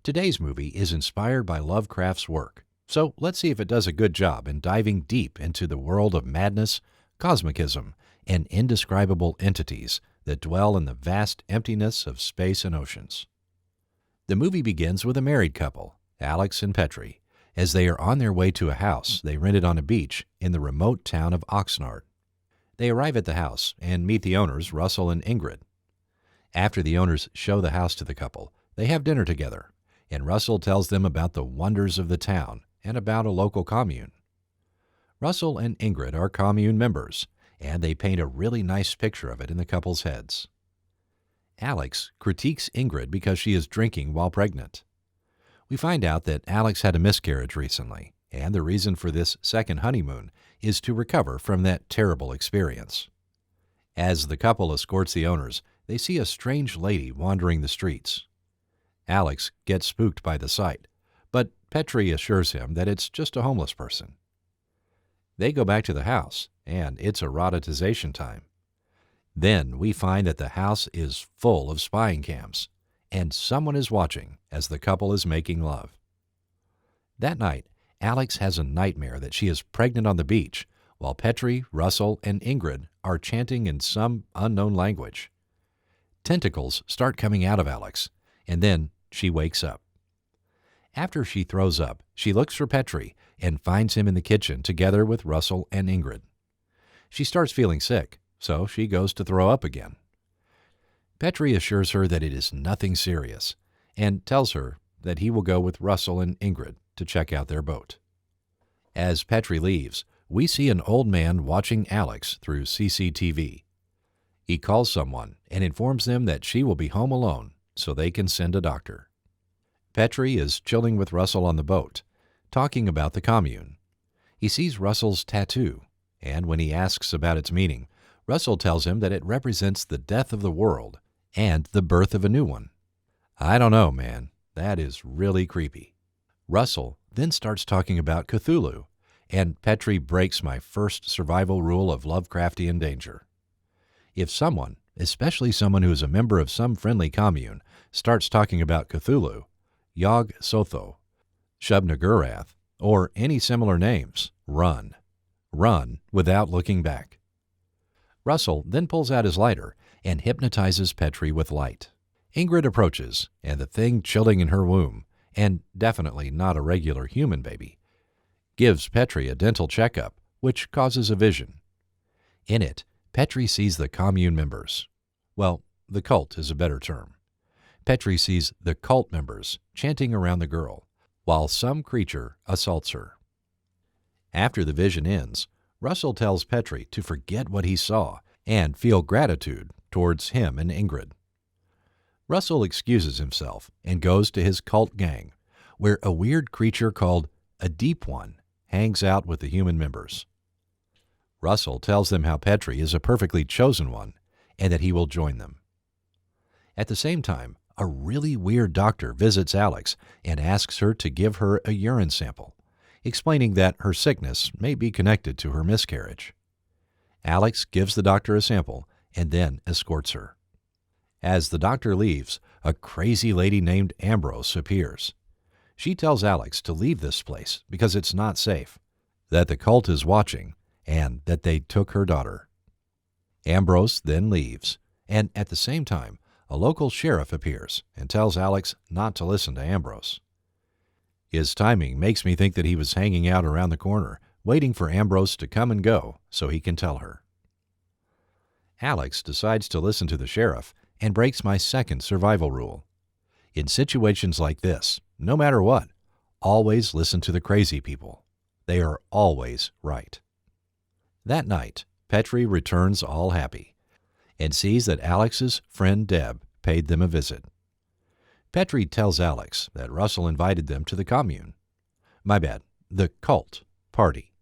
Today's movie is inspired by Lovecraft's work, so let's see if it does a good job in diving deep into the world of madness, cosmicism, and indescribable entities that dwell in the vast emptiness of space and oceans. The movie begins with a married couple, Alex and Petri, as they are on their way to a house they rented on a beach in the remote town of Oxnard. They arrive at the house and meet the owners, Russell and Ingrid. After the owners show the house to the couple, they have dinner together, and Russell tells them about the wonders of the town and about a local commune. Russell and Ingrid are commune members, and they paint a really nice picture of it in the couple's heads. Alex critiques Ingrid because she is drinking while pregnant. We find out that Alex had a miscarriage recently, and the reason for this second honeymoon is to recover from that terrible experience. As the couple escorts the owners, they see a strange lady wandering the streets. Alex gets spooked by the sight, but Petri assures him that it's just a homeless person. They go back to the house, and it's erotization time. Then we find that the house is full of spying cams, and someone is watching as the couple is making love. That night, Alex has a nightmare that she is pregnant on the beach, while Petri, Russell, and Ingrid are chanting in some unknown language. Tentacles start coming out of Alex, and then she wakes up. After she throws up, she looks for Petri and finds him in the kitchen together with Russell and Ingrid. She starts feeling sick, so she goes to throw up again. Petri assures her that it is nothing serious and tells her that he will go with Russell and Ingrid to check out their boat. As Petri leaves, we see an old man watching Alex through CCTV. He calls someone and informs them that she will be home alone so they can send a doctor. Petri is chilling with Russell on the boat, talking about the commune. He sees Russell's tattoo, and when he asks about its meaning, Russell tells him that it represents the death of the world and the birth of a new one. I don't know, man. That is really creepy. Russell then starts talking about Cthulhu, and Petri breaks my first survival rule of Lovecraftian danger. If someone, especially someone who is a member of some friendly commune, starts talking about Cthulhu, Yog Sotho, Shub-Niggurath, or any similar names, run. Run without looking back. Russell then pulls out his lighter and hypnotizes Petri with light. Ingrid approaches, and the thing chilling in her womb, and definitely not a regular human baby, gives Petri a dental checkup, which causes a vision. In it, Petri sees the commune members. Well, the cult is a better term. Petri sees the cult members chanting around the girl, while some creature assaults her. After the vision ends, Russell tells Petri to forget what he saw and feel gratitude towards him and Ingrid. Russell excuses himself and goes to his cult gang, where a weird creature called a Deep One hangs out with the human members. Russell tells them how Petri is a perfectly chosen one and that he will join them. At the same time, a really weird doctor visits Alex and asks her to give her a urine sample, explaining that her sickness may be connected to her miscarriage. Alex gives the doctor a sample and then escorts her. As the doctor leaves, a crazy lady named Ambrose appears. She tells Alex to leave this place because it's not safe, that the cult is watching, and that they took her daughter. Ambrose then leaves, and at the same time, a local sheriff appears and tells Alex not to listen to Ambrose. His timing makes me think that he was hanging out around the corner, waiting for Ambrose to come and go so he can tell her. Alex decides to listen to the sheriff and breaks my second survival rule. In situations like this, no matter what, always listen to the crazy people. They are always right. That night, Petri returns all happy and sees that Alex's friend Deb paid them a visit. Petri tells Alex that Russell invited them to the commune. My bad, the cult party.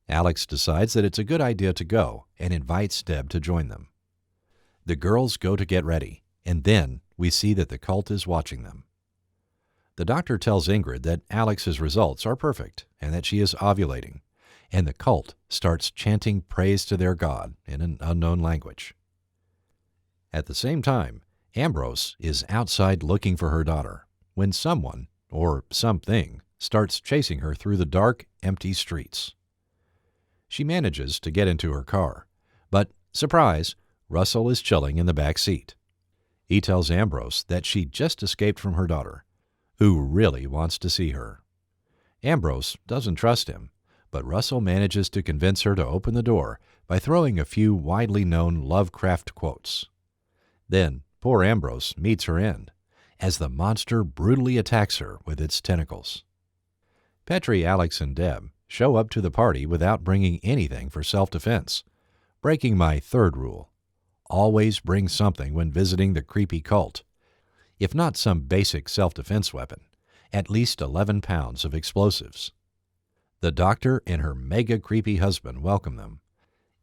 Alex decides that it's a good idea to go and invites Deb to join them. The girls go to get ready, and then we see that the cult is watching them. The doctor tells Ingrid that Alex's results are perfect and that she is ovulating, and the cult starts chanting praise to their god in an unknown language. At the same time, Ambrose is outside looking for her daughter, when someone, or something, starts chasing her through the dark, empty streets. She manages to get into her car, but, surprise, Russell is chilling in the back seat. He tells Ambrose that she just escaped from her daughter, who really wants to see her. Ambrose doesn't trust him, but Russell manages to convince her to open the door by throwing a few widely known Lovecraft quotes. Then poor Ambrose meets her end, as the monster brutally attacks her with its tentacles. Petrie, Alex, and Deb show up to the party without bringing anything for self-defense, breaking my third rule. Always bring something when visiting the creepy cult. If not some basic self-defense weapon, at least 11 pounds of explosives. The doctor and her mega-creepy husband welcome them,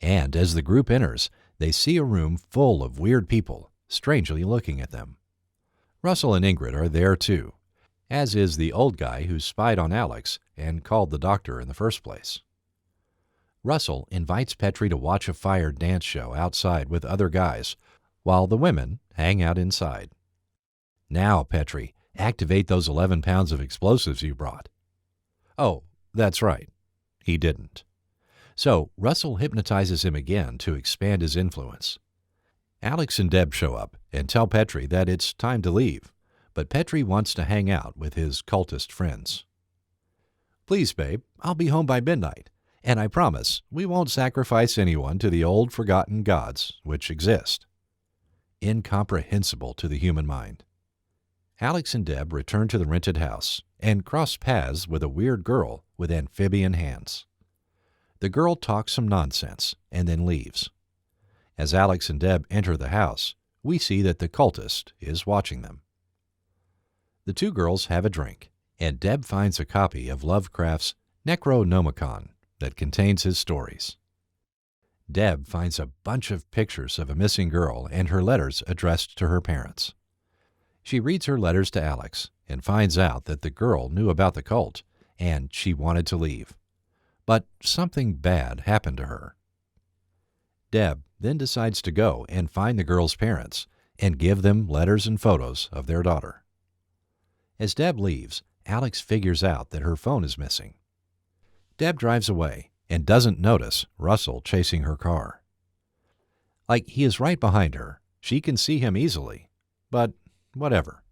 and as the group enters, they see a room full of weird people, strangely looking at them. Russell and Ingrid are there too, as is the old guy who spied on Alex and called the doctor in the first place. Russell invites Petrie to watch a fire dance show outside with other guys, while the women hang out inside. Now, Petrie, activate those 11 pounds of explosives you brought. Oh, that's right. He didn't. So Russell hypnotizes him again to expand his influence. Alex and Deb show up and tell Petrie that it's time to leave, but Petrie wants to hang out with his cultist friends. Please, babe, I'll be home by midnight, and I promise we won't sacrifice anyone to the old forgotten gods which exist. Incomprehensible to the human mind. Alex and Deb return to the rented house and cross paths with a weird girl with amphibian hands. The girl talks some nonsense and then leaves. As Alex and Deb enter the house, we see that the cultist is watching them. The two girls have a drink, and Deb finds a copy of Lovecraft's Necronomicon that contains his stories. Deb finds a bunch of pictures of a missing girl and her letters addressed to her parents. She reads her letters to Alex and finds out that the girl knew about the cult and she wanted to leave. But something bad happened to her. Deb then decides to go and find the girl's parents and give them letters and photos of their daughter. As Deb leaves, Alex figures out that her phone is missing. Deb drives away and doesn't notice Russell chasing her car. Like he is right behind her, she can see him easily, but whatever.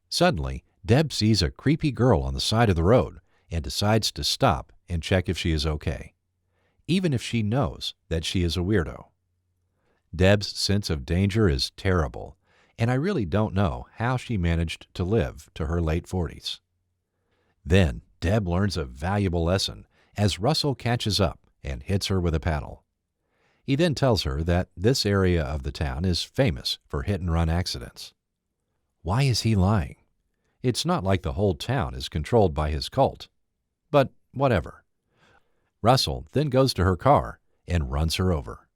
Suddenly, Deb sees a creepy girl on the side of the road and decides to stop and check if she is okay, even if she knows that she is a weirdo. Deb's sense of danger is terrible, and I really don't know how she managed to live to her late 40s. Then Deb learns a valuable lesson as Russell catches up and hits her with a paddle. He then tells her that this area of the town is famous for hit-and-run accidents. Why is he lying? It's not like the whole town is controlled by his cult. But whatever. Russell then goes to her car and runs her over.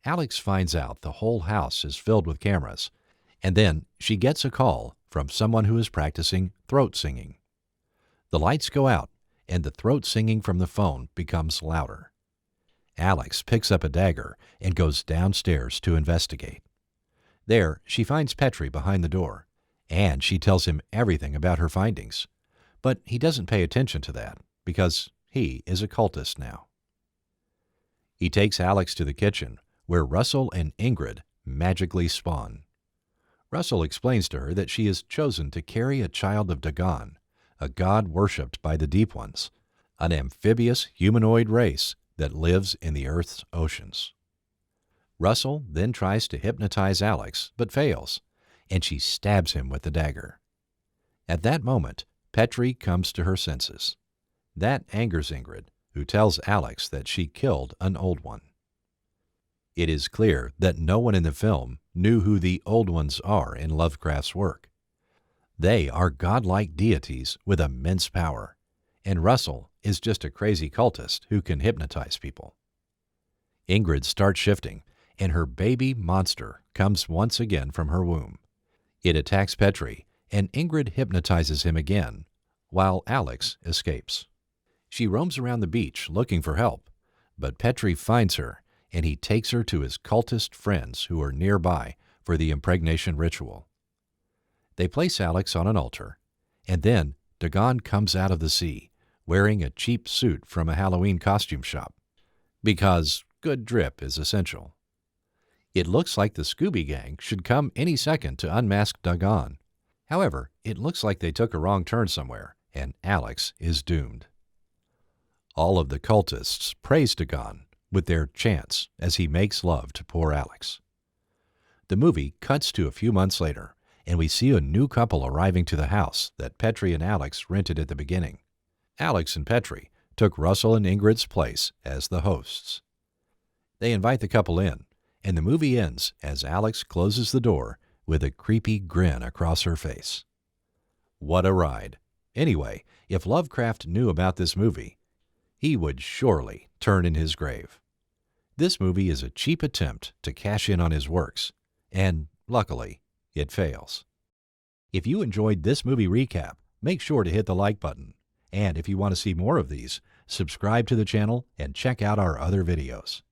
Alex finds out the whole house is filled with cameras, and then she gets a call from someone who is practicing throat singing. The lights go out, and the throat singing from the phone becomes louder. Alex picks up a dagger and goes downstairs to investigate. There, she finds Petrie behind the door, and she tells him everything about her findings. But he doesn't pay attention to that, because he is a cultist now. He takes Alex to the kitchen, where Russell and Ingrid magically spawn. Russell explains to her that she is chosen to carry a child of Dagon, a god worshipped by the Deep Ones, an amphibious humanoid race that lives in the Earth's oceans. Russell then tries to hypnotize Alex, but fails, and she stabs him with the dagger. At that moment, Petrie comes to her senses. That angers Ingrid, who tells Alex that she killed an old one. It is clear that no one in the film knew who the Old Ones are in Lovecraft's work. They are godlike deities with immense power, and Russell is just a crazy cultist who can hypnotize people. Ingrid starts shifting, and her baby monster comes once again from her womb. It attacks Petrie, and Ingrid hypnotizes him again, while Alex escapes. She roams around the beach looking for help, but Petrie finds her, and he takes her to his cultist friends who are nearby for the impregnation ritual. They place Alex on an altar, And then Dagon comes out of the sea, wearing a cheap suit from a Halloween costume shop. Because good drip is essential. It looks like the Scooby Gang should come any second to unmask Dagon. However, it looks like they took a wrong turn somewhere, and Alex is doomed. All of the cultists praise Dagon with their chants as he makes love to poor Alex. The movie cuts to a few months later, and we see a new couple arriving to the house that Petri and Alex rented at the beginning. Alex and Petri took Russell and Ingrid's place as the hosts. They invite the couple in, and the movie ends as Alex closes the door with a creepy grin across her face. What a ride. Anyway, if Lovecraft knew about this movie, he would surely turn in his grave. This movie is a cheap attempt to cash in on his works, and luckily, it fails. If you enjoyed this movie recap, make sure to hit the like button. And if you want to see more of these, subscribe to the channel and check out our other videos.